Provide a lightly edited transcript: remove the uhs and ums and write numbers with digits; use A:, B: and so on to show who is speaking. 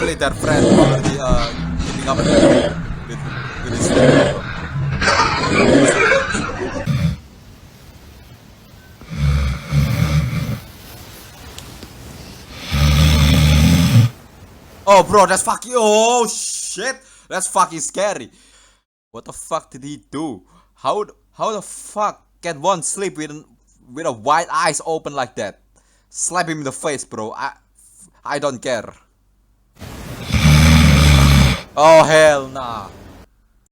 A: Hopefully their friend already keeping up with his bro. Oh, bro, that's fucking. Oh shit, that's fucking scary. What the fuck did he do? How the fuck can one sleep with a wide eyes open like that? Slap him in the face, bro. I don't care. Oh hell nah.